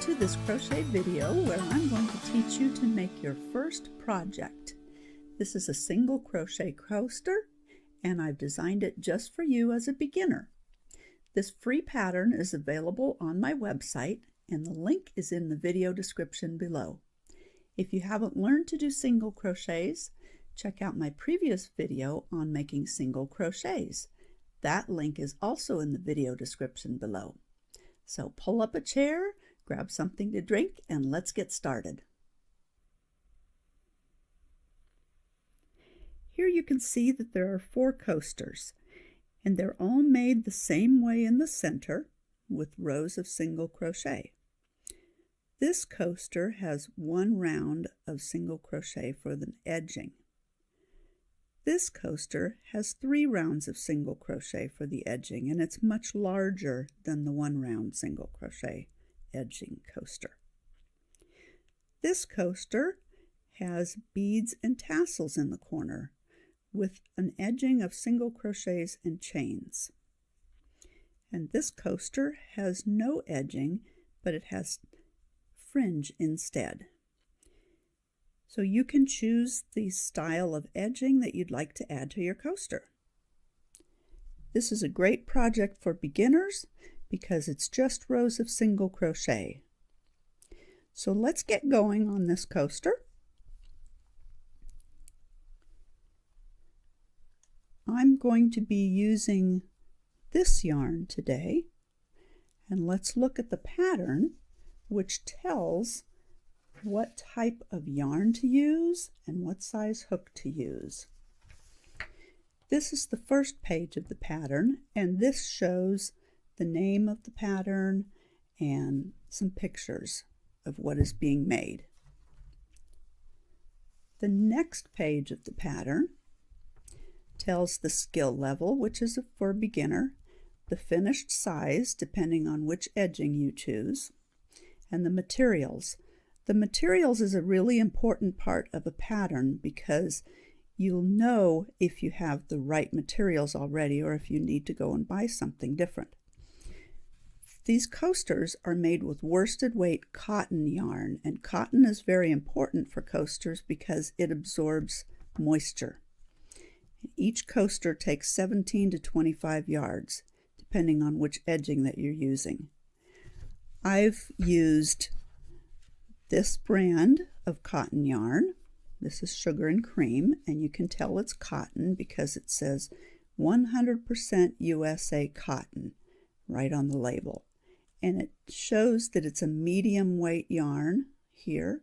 to this crochet video where I'm going to teach you to make your first project. This is a single crochet coaster and I've designed it just for you as a beginner. This free pattern is available on my website and the link is in the video description below. If you haven't learned to do single crochets, check out my previous video on making single crochets. That link is also in the video description below. So pull up a chair, grab something to drink, and let's get started. Here you can see that there are 4 coasters, and they're all made the same way in the center with rows of single crochet. This coaster has 1 round of single crochet for the edging. This coaster has 3 rounds of single crochet for the edging, and it's much larger than the 1 round single crochet edging coaster. This coaster has beads and tassels in the corner with an edging of single crochets and chains. And this coaster has no edging, but it has fringe instead. So you can choose the style of edging that you'd like to add to your coaster. This is a great project for beginners because it's just rows of single crochet. So let's get going on this coaster. I'm going to be using this yarn today, and let's look at the pattern, which tells what type of yarn to use and what size hook to use. This is the first page of the pattern, and this shows the name of the pattern and some pictures of what is being made. The next page of the pattern tells the skill level, which is for beginner, the finished size depending on which edging you choose, and the materials. The materials is a really important part of a pattern because you'll know if you have the right materials already or if you need to go and buy something different. These coasters are made with worsted weight cotton yarn, and cotton is very important for coasters because it absorbs moisture. Each coaster takes 17 to 25 yards depending on which edging that you're using. I've used this brand of cotton yarn. This is Sugar and Cream, and you can tell it's cotton because it says 100% USA cotton right on the label. And it shows that it's a medium weight yarn here,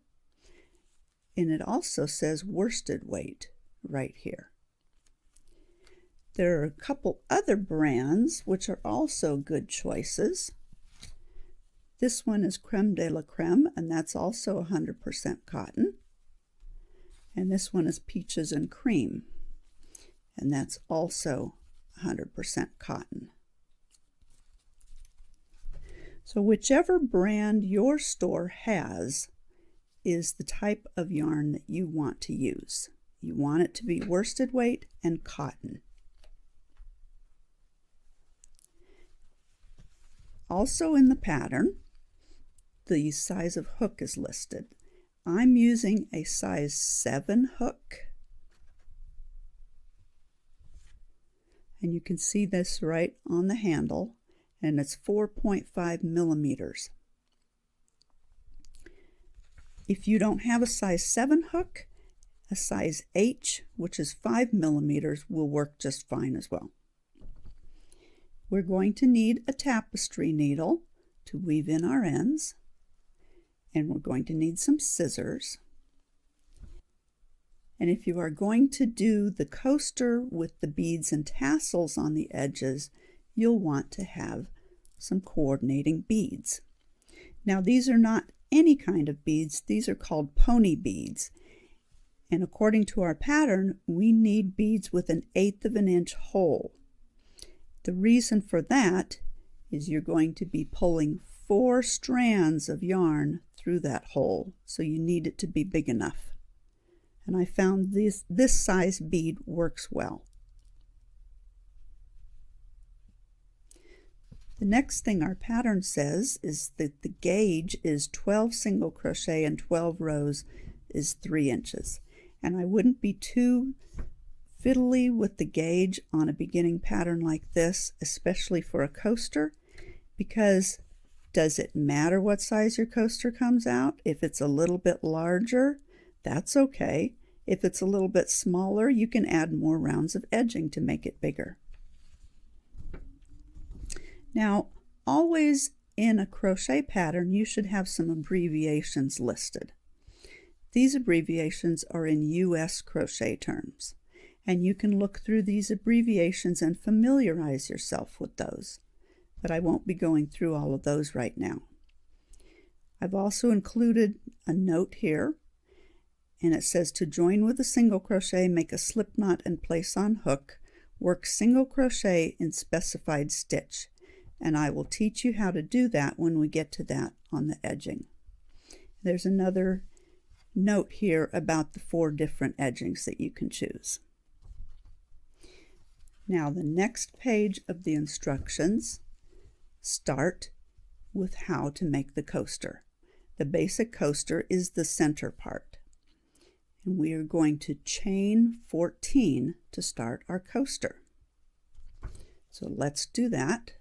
and it also says worsted weight right here. There are a couple other brands which are also good choices. This one is Creme de la Creme, and that's also 100% cotton. And this one is Peaches and Cream, and that's also 100% cotton. So whichever brand your store has is the type of yarn that you want to use. You want it to be worsted weight and cotton. Also in the pattern, the size of hook is listed. I'm using a size 7 hook, and you can see this right on the handle, and it's 4.5 millimeters. If you don't have a size 7 hook, a size H, which is 5 millimeters, will work just fine as well. We're going to need a tapestry needle to weave in our ends, and we're going to need some scissors. And if you are going to do the coaster with the beads and tassels on the edges, you'll want to have some coordinating beads. Now these are not any kind of beads, these are called pony beads. And according to our pattern, we need beads with an 1/8 of an inch hole. The reason for that is you're going to be pulling 4 strands of yarn through that hole, so you need it to be big enough. And I found this size bead works well. The next thing our pattern says is that the gauge is 12 single crochet and 12 rows is 3 inches. And I wouldn't be too fiddly with the gauge on a beginning pattern like this, especially for a coaster, because does it matter what size your coaster comes out? If it's a little bit larger, that's okay. If it's a little bit smaller, you can add more rounds of edging to make it bigger. Now, always in a crochet pattern, you should have some abbreviations listed. These abbreviations are in US crochet terms, and you can look through these abbreviations and familiarize yourself with those, but I won't be going through all of those right now. I've also included a note here, and it says to join with a single crochet, make a slip knot and place on hook, work single crochet in specified stitch. And I will teach you how to do that when we get to that on the edging. There's another note here about the 4 different edgings that you can choose. Now the next page of the instructions start with how to make the coaster. The basic coaster is the center part. And we are going to chain 14 to start our coaster. So let's do that.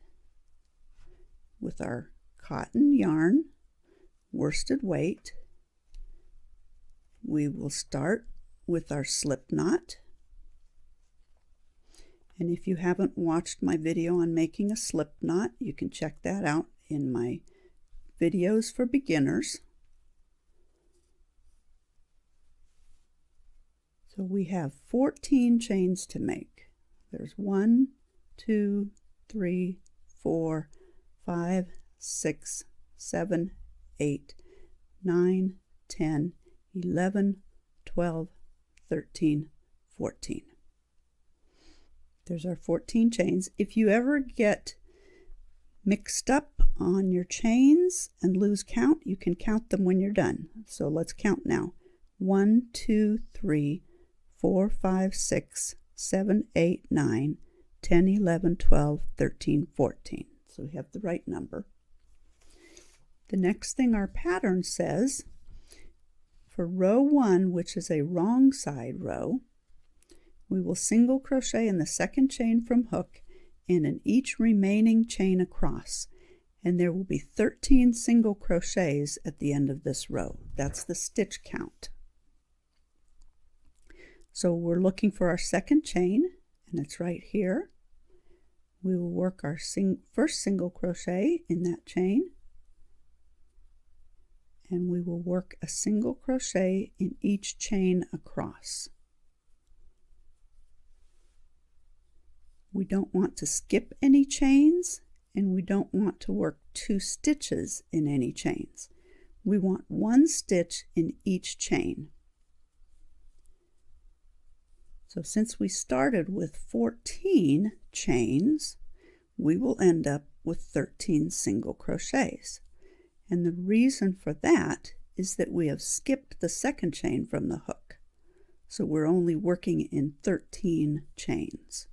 With our cotton yarn, worsted weight, we will start with our slip knot. And if you haven't watched my video on making a slip knot, you can check that out in my videos for beginners. So we have 14 chains to make. There's 1, 2, 3, 4, 5, 6, 7, 8, 9, 10, 11, 12, 13, 14. There's our 14 chains. If you ever get mixed up on your chains and lose count, you can count them when you're done. So let's count now. 1, 2, 3, 4, 5, 6, 7, 8, 9, 10, 11, 12, 13, 14. So we have the right number. The next thing our pattern says, for row 1, which is a wrong side row, we will single crochet in the second chain from hook and in each remaining chain across, and there will be 13 single crochets at the end of this row. That's the stitch count. So we're looking for our second chain, and it's right here. We will work our first single crochet in that chain, and we will work a single crochet in each chain across. We don't want to skip any chains, and we don't want to work 2 stitches in any chains. We want 1 stitch in each chain. So since we started with 14 chains, we will end up with 13 single crochets. And the reason for that is that we have skipped the second chain from the hook. So we're only working in 13 chains.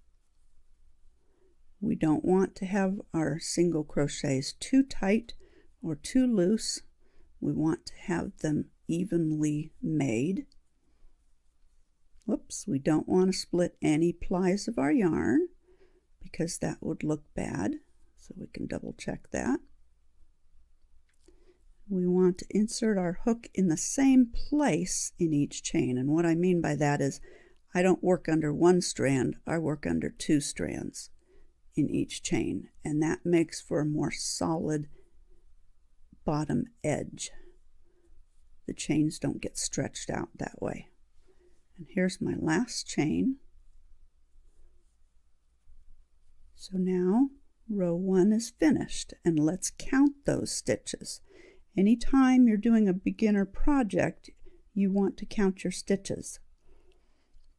We don't want to have our single crochets too tight or too loose. We want to have them evenly made. Whoops, we don't want to split any plies of our yarn because that would look bad. So we can double check that. We want to insert our hook in the same place in each chain. And what I mean by that is I don't work under 1 strand, I work under 2 strands in each chain. And that makes for a more solid bottom edge. The chains don't get stretched out that way. And here's my last chain. So now row 1 is finished, and let's count those stitches. Anytime you're doing a beginner project, you want to count your stitches.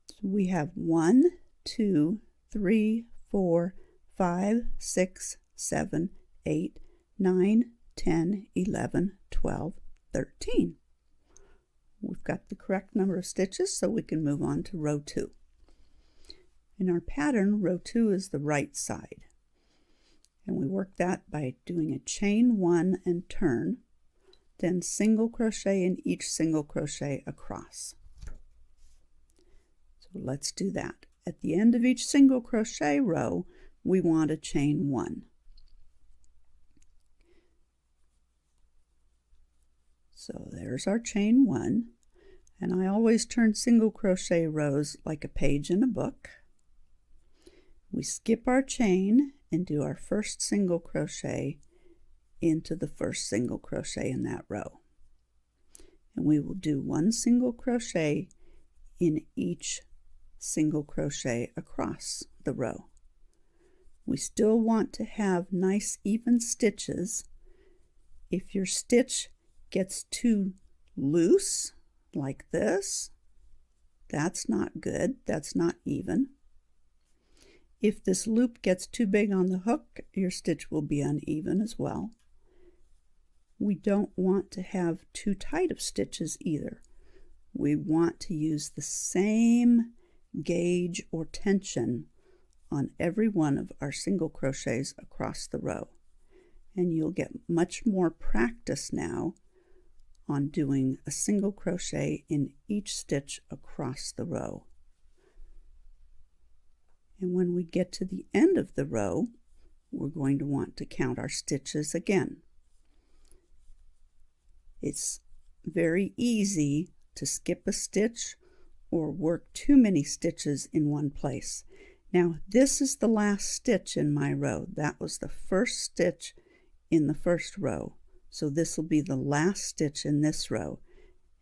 So we have 1, 2, 3, 4, 5, 6, 7, 8, 9, 10, 11, 12, 13. We've got the correct number of stitches, so we can move on to row 2. In our pattern, row 2 is the right side. And we work that by doing a chain 1 and turn, then single crochet in each single crochet across. So let's do that. At the end of each single crochet row, we want to chain 1. So there's our chain 1, and I always turn single crochet rows like a page in a book. We skip our chain and do our first single crochet into the first single crochet in that row. And we will do 1 single crochet in each single crochet across the row. We still want to have nice even stitches. If your stitch gets too loose like this, that's not good, that's not even. If this loop gets too big on the hook, your stitch will be uneven as well. We don't want to have too tight of stitches either. We want to use the same gauge or tension on every one of our single crochets across the row. And you'll get much more practice now on doing a single crochet in each stitch across the row. And when we get to the end of the row, we're going to want to count our stitches again. It's very easy to skip a stitch or work too many stitches in one place. Now, this is the last stitch in my row. That was the first stitch in the first row. So this will be the last stitch in this row.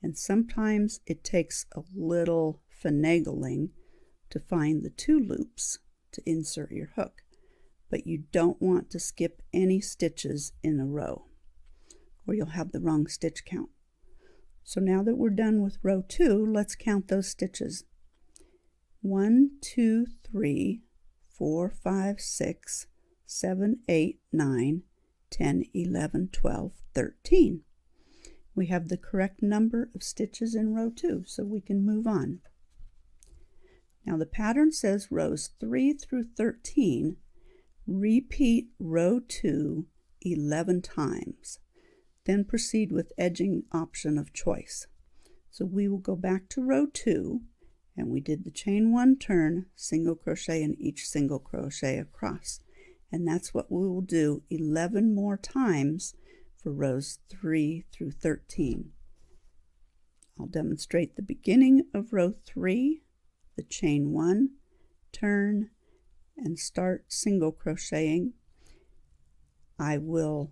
And sometimes it takes a little finagling to find the 2 loops to insert your hook. But you don't want to skip any stitches in a row, or you'll have the wrong stitch count. So now that we're done with row 2, let's count those stitches. 1, 2, 3, 4, 5, 6, 7, 8, 9, 10, 11, 12, 13. We have the correct number of stitches in row 2, so we can move on. Now the pattern says rows 3 through 13, repeat row 2 11 times. Then proceed with edging option of choice. So we will go back to row 2, and we did the chain 1 turn, single crochet in each single crochet across. And that's what we will do 11 more times for rows 3 through 13. I'll demonstrate the beginning of row 3, the chain 1, turn, and start single crocheting. I will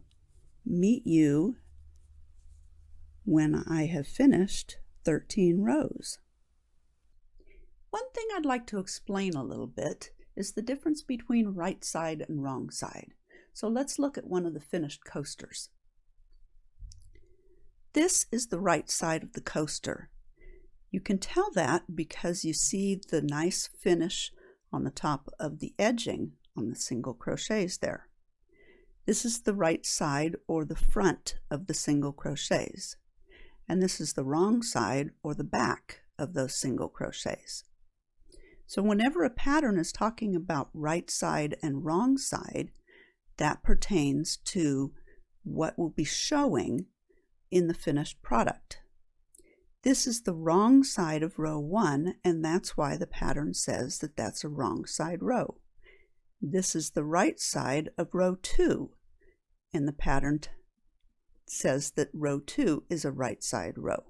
meet you when I have finished 13 rows. One thing I'd like to explain a little bit is the difference between right side and wrong side. So let's look at one of the finished coasters. This is the right side of the coaster. You can tell that because you see the nice finish on the top of the edging on the single crochets there. This is the right side or the front of the single crochets. And this is the wrong side or the back of those single crochets. So whenever a pattern is talking about right side and wrong side, that pertains to what will be showing in the finished product. This is the wrong side of row 1, and that's why the pattern says that that's a wrong side row. This is the right side of row 2, and the pattern says that row 2 is a right side row.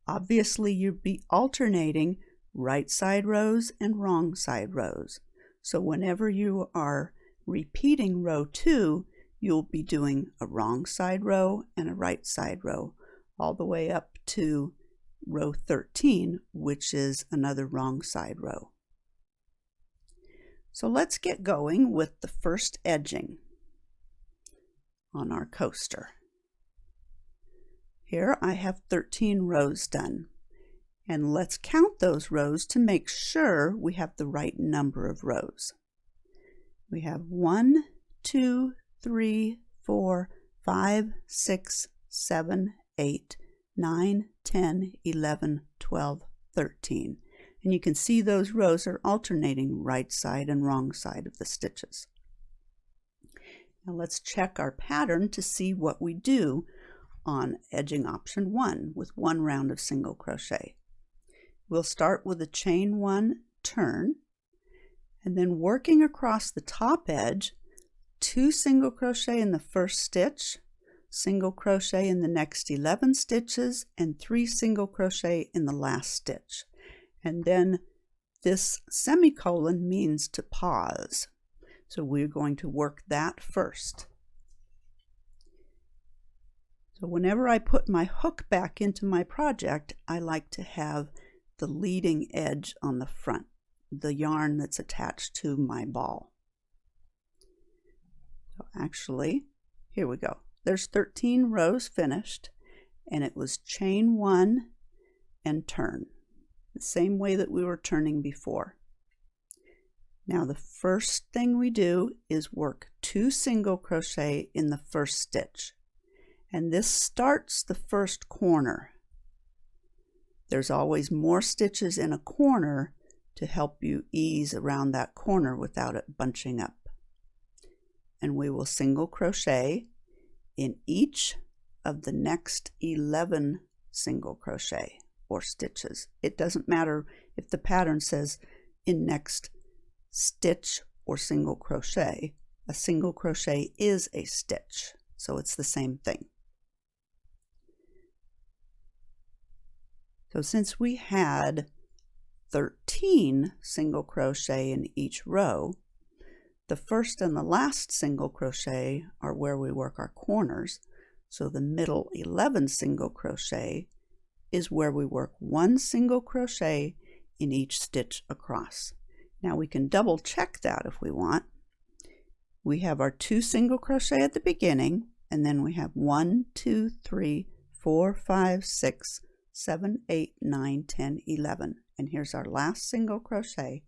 Obviously, you'll be alternating right side rows and wrong side rows. So whenever you are repeating row 2, you'll be doing a wrong side row and a right side row, all the way up to row 13, which is another wrong side row. So let's get going with the first edging on our coaster. Here I have 13 rows done, and let's count those rows to make sure we have the right number of rows. We have 1, 2, 3, 4, 5, 6, 7, 8, 9, 10, 11, 12, 13. And you can see those rows are alternating right side and wrong side of the stitches. Now let's check our pattern to see what we do on edging option 1 with 1 round of single crochet. We'll start with a chain 1 turn, and then working across the top edge, 2 single crochet in the first stitch, single crochet in the next 11 stitches, and 3 single crochet in the last stitch. And then this semicolon means to pause. So we're going to work that first. So whenever I put my hook back into my project, I like to have the leading edge on the front, the yarn that's attached to my ball. So actually, here we go. There's 13 rows finished, and it was chain 1 and turn, the same way that we were turning before. Now the first thing we do is work 2 single crochet in the first stitch, and this starts the first corner. There's always more stitches in a corner to help you ease around that corner without it bunching up. And we will single crochet in each of the next 11 single crochet or stitches. It doesn't matter if the pattern says in next stitch or single crochet. A single crochet is a stitch, so it's the same thing. So since we had 13 single crochet in each row, the first and the last single crochet are where we work our corners, so the middle 11 single crochet is where we work 1 single crochet in each stitch across. Now we can double check that if we want. We have our 2 single crochet at the beginning, and then we have 1, 2, 3, 4, 5, 6, 7, 8, 9, 10, 11. And here's our last single crochet.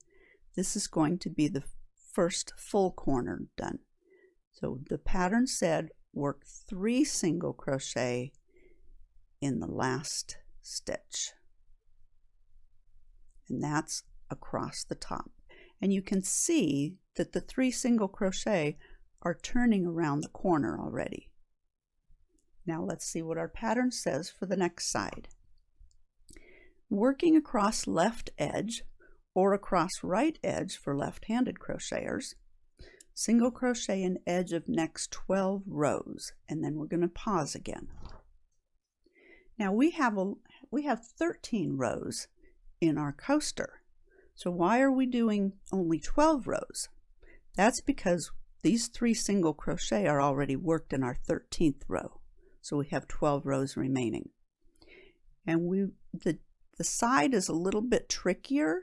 This is going to be the first full corner done. So the pattern said work 3 single crochet in the last stitch. And that's across the top. And you can see that the 3 single crochet are turning around the corner already. Now let's see what our pattern says for the next side. Working across left edge or across right edge for left-handed crocheters, single crochet in edge of next 12 rows, and then we're going to pause again. Now we have 13 rows in our coaster. So why are we doing only 12 rows? That's because these 3 single crochet are already worked in our 13th row. So we have 12 rows remaining. And the side is a little bit trickier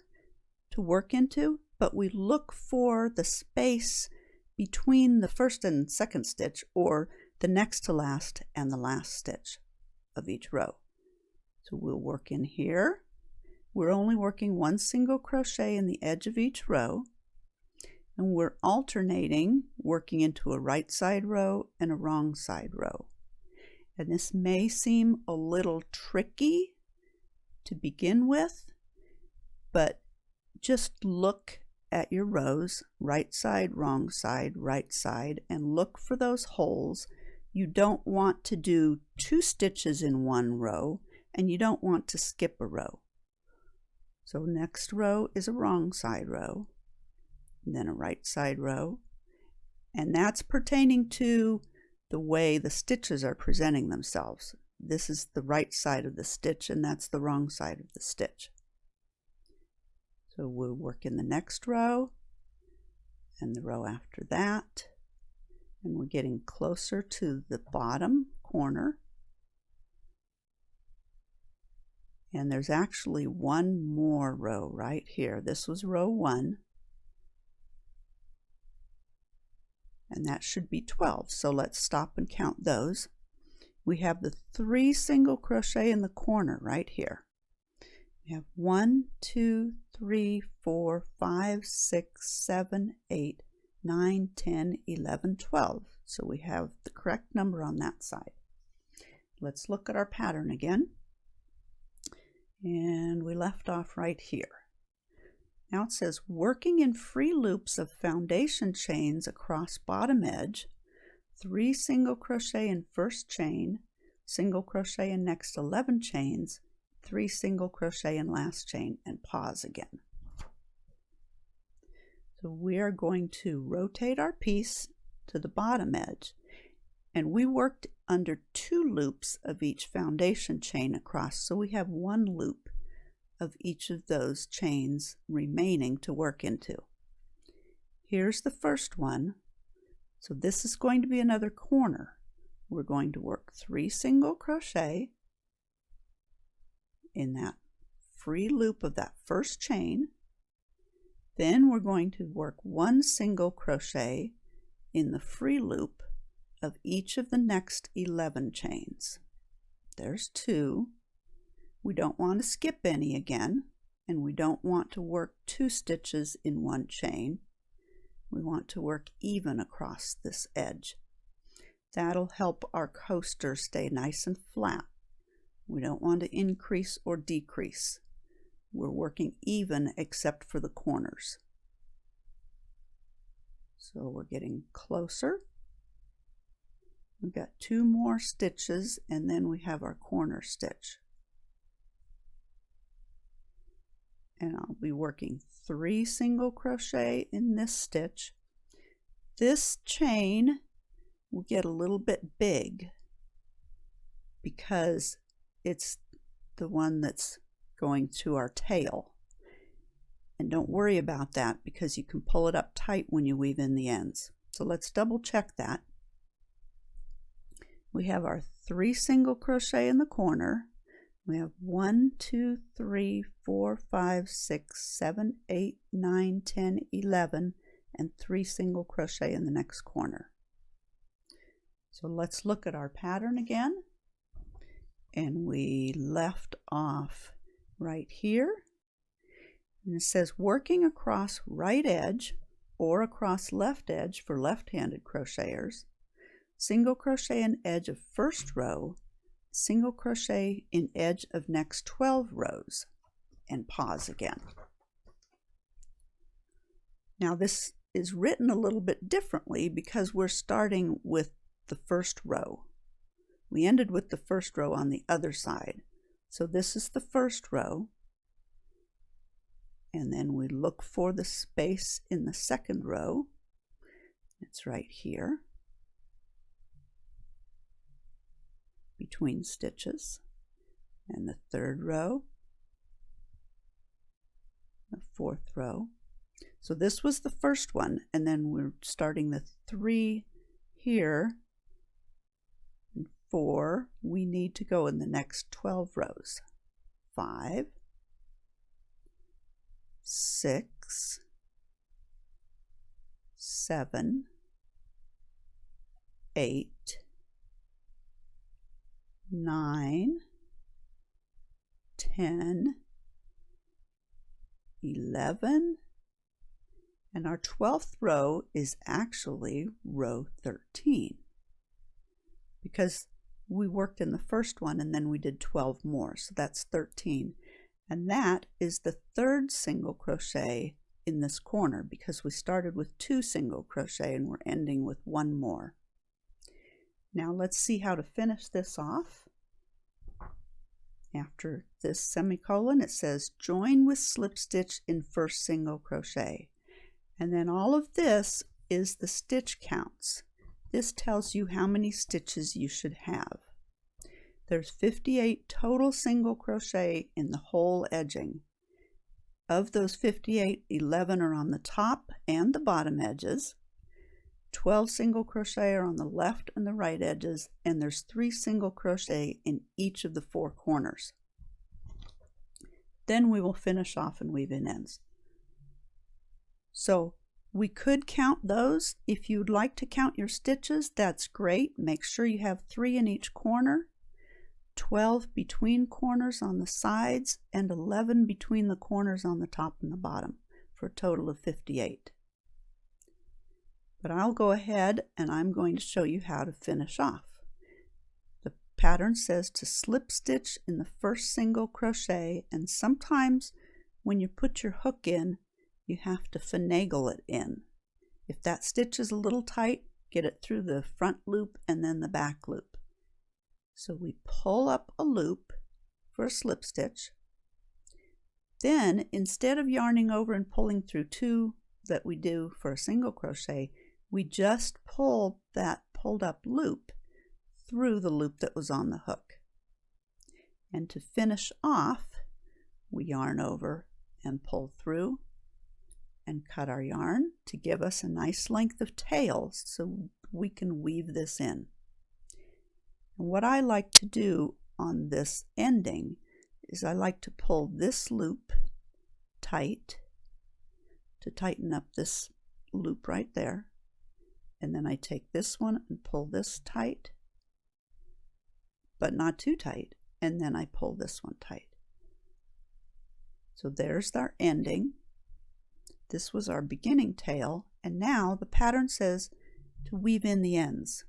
to work into, but we look for the space between the first and second stitch, or the next to last and the last stitch of each row. So we'll work in here. We're only working 1 single crochet in the edge of each row, and we're alternating working into a right side row and a wrong side row. And this may seem a little tricky to begin with, but just look at your rows, right side, right side, and look for those holes. You don't want to do 2 stitches in one row, and you don't want to skip a row. So next row is a wrong side row, and then a right side row, and that's pertaining to the way the stitches are presenting themselves. This is the right side of the stitch, and that's the wrong side of the stitch. So we'll work in the next row and the row after that, and we're getting closer to the bottom corner. And there's actually 1 more row right here. This was row 1, and that should be 12. So let's stop and count those. We have the 3 single crochet in the corner right here. We have 1, 2, 3, 4, 5, 6, 7, 8, 9, 10, 11, 12. So we have the correct number on that side. Let's look at our pattern again. And we left off right here. Now it says working in free loops of foundation chains across bottom edge, 3 single crochet in first chain, single crochet in next 11 chains, 3 single crochet in last chain, and pause again. So we are going to rotate our piece to the bottom edge, and we worked under 2 loops of each foundation chain across, so we have 1 loop of each of those chains remaining to work into. Here's the first one. So this is going to be another corner. We're going to work 3 single crochet in that free loop of that first chain. Then we're going to work 1 single crochet in the free loop of each of the next 11 chains. There's 2. We don't want to skip any again, and we don't want to work 2 stitches in 1 chain. We want to work even across this edge. That'll help our coaster stay nice and flat. We don't want to increase or decrease. We're working even except for the corners. So we're getting closer. We've got 2 more stitches, and then we have our corner stitch. And I'll be working 3 single crochet in this stitch. This chain will get a little bit big because it's the one that's going to our tail. And don't worry about that because you can pull it up tight when you weave in the ends. So let's double check that. We have our 3 single crochet in the corner. We have 1, 2, 3, 4, 5, 6, 7, 8, 9, 10, 11, and 3 single crochet in the next corner. So let's look at our pattern again. And we left off right here. And it says working across right edge or across left edge for left-handed crocheters, single crochet in edge of first row, single crochet in edge of next 12 rows, and pause again. Now this is written a little bit differently because we're starting with the first row. We ended with the first row on the other side. So this is the first row, and then we look for the space in the second row. It's right here between stitches, and the third row, the fourth row. So this was the first one, and then we're starting the 3 here, and 4 we need to go in the next 12 rows. 5, 6, 7, 8, 9, 10, 11, and our 12th row is actually row 13 because we worked in the first one and then we did 12 more, so that's 13. And that is the 3rd single crochet in this corner because we started with 2 single crochet and we're ending with 1 more. Now let's see how to finish this off. After this semicolon, it says join with slip stitch in first single crochet. And then all of this is the stitch counts. This tells you how many stitches you should have. There's 58 total single crochet in the whole edging. Of those 58, 11 are on the top and the bottom edges. 12 single crochet are on the left and the right edges, and there's 3 single crochet in each of the 4 corners. Then we will finish off and weave in ends. So we could count those. If you'd like to count your stitches, that's great. Make sure you have 3 in each corner, 12 between corners on the sides, and 11 between the corners on the top and the bottom, for a total of 58. But I'll go ahead and I'm going to show you how to finish off. The pattern says to slip stitch in the first single crochet, and sometimes when you put your hook in, you have to finagle it in. If that stitch is a little tight, get it through the front loop and then the back loop. So we pull up a loop for a slip stitch. Then instead of yarning over and pulling through two that we do for a single crochet, we just pull that pulled up loop through the loop that was on the hook. And to finish off, we yarn over and pull through and cut our yarn to give us a nice length of tail so we can weave this in. And what I like to do on this ending is I like to pull this loop tight to tighten up this loop right there, and then I take this one and pull this tight, but not too tight, and then I pull this one tight. So there's our ending. This was our beginning tail, and now the pattern says to weave in the ends.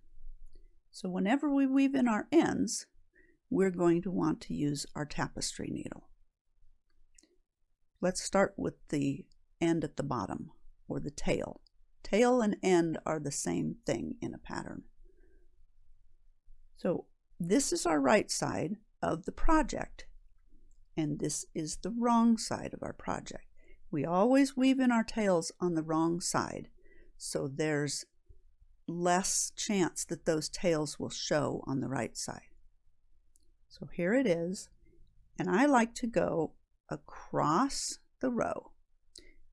So whenever we weave in our ends, we're going to want to use our tapestry needle. Let's start with the end at the bottom, or the tail. Tail and end are the same thing in a pattern. So this is our right side of the project, and this is the wrong side of our project. We always weave in our tails on the wrong side, so there's less chance that those tails will show on the right side. So here it is, and I like to go across the row.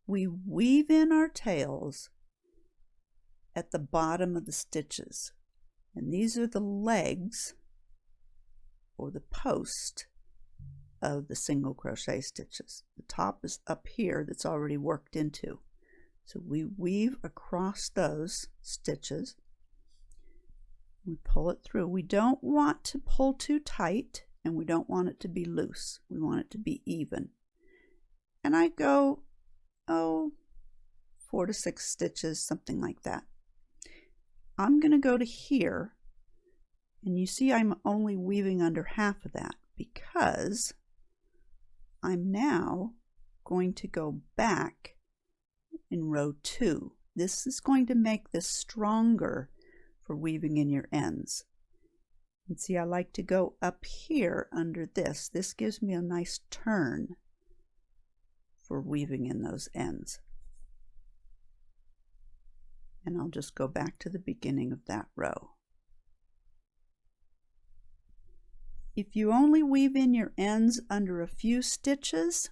We weave in our tails at the bottom of the stitches, and these are the legs or the post of the single crochet stitches. The top is up here that's already worked into. So we weave across those stitches. We pull it through. We don't want to pull too tight, and we don't want it to be loose. We want it to be even. And I go, 4 to 6 stitches, something like that. I'm going to go to here, and you see I'm only weaving under half of that because I'm now going to go back in row 2. This is going to make this stronger for weaving in your ends. And see, I like to go up here under this. This gives me a nice turn for weaving in those ends. And I'll just go back to the beginning of that row. If you only weave in your ends under a few stitches,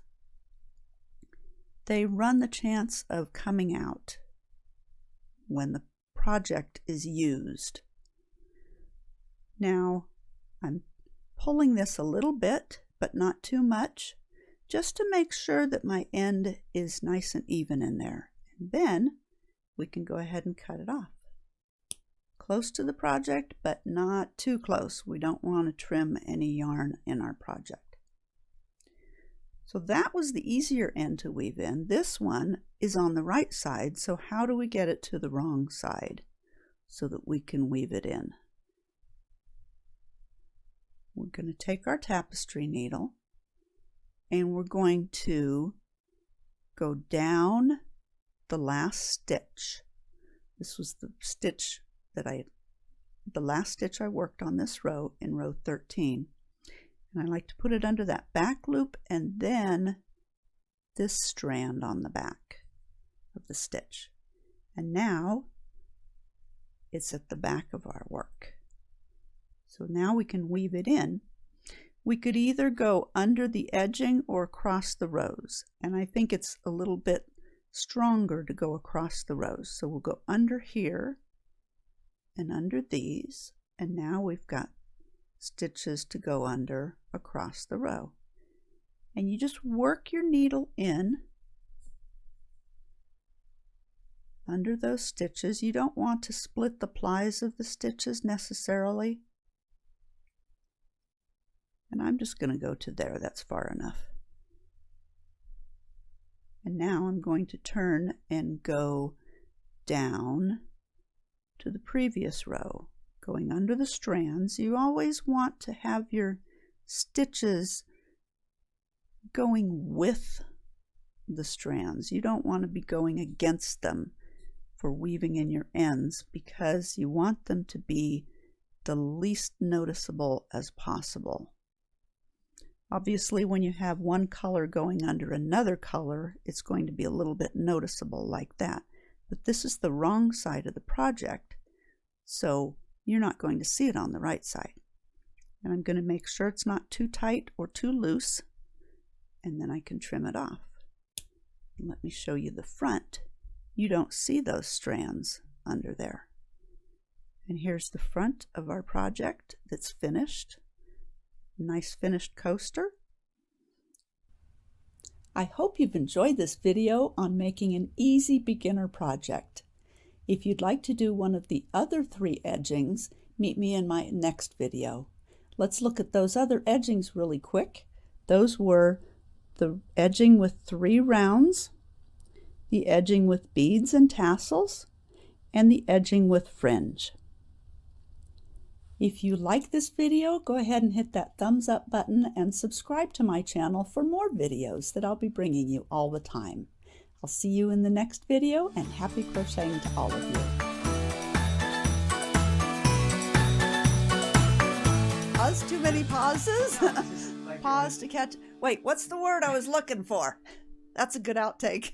they run the chance of coming out when the project is used. Now, I'm pulling this a little bit, but not too much, just to make sure that my end is nice and even in there. And then we can go ahead and cut it off. Close to the project, but not too close. We don't want to trim any yarn in our project. So that was the easier end to weave in. This one is on the right side, so how do we get it to the wrong side so that we can weave it in? We're going to take our tapestry needle and we're going to go down the last stitch. This was the stitch that the last stitch I worked on this row in row 13. And I like to put it under that back loop and then this strand on the back of the stitch. And now it's at the back of our work. So now we can weave it in. We could either go under the edging or across the rows. And I think it's a little bit stronger to go across the rows. So we'll go under here and under these. And now we've got stitches to go under across the row. And you just work your needle in under those stitches. You don't want to split the plies of the stitches necessarily. And I'm just going to go to there. That's far enough. And now I'm going to turn and go down to the previous row, going under the strands. You always want to have your stitches going with the strands. You don't want to be going against them for weaving in your ends because you want them to be the least noticeable as possible. Obviously, when you have one color going under another color, it's going to be a little bit noticeable like that. But this is the wrong side of the project, so you're not going to see it on the right side. And I'm going to make sure it's not too tight or too loose, and then I can trim it off. And let me show you the front. You don't see those strands under there. And here's the front of our project that's finished. Nice finished coaster. I hope you've enjoyed this video on making an easy beginner project. If you'd like to do one of the other 3 edgings, meet me in my next video. Let's look at those other edgings really quick. Those were the edging with 3 rounds, the edging with beads and tassels, and the edging with fringe. If you like this video, go ahead and hit that thumbs up button and subscribe to my channel for more videos that I'll be bringing you all the time. I'll see you in the next video, and happy crocheting to all of you. Pause, too many pauses? Pause to catch. Wait, what's the word I was looking for? That's a good outtake.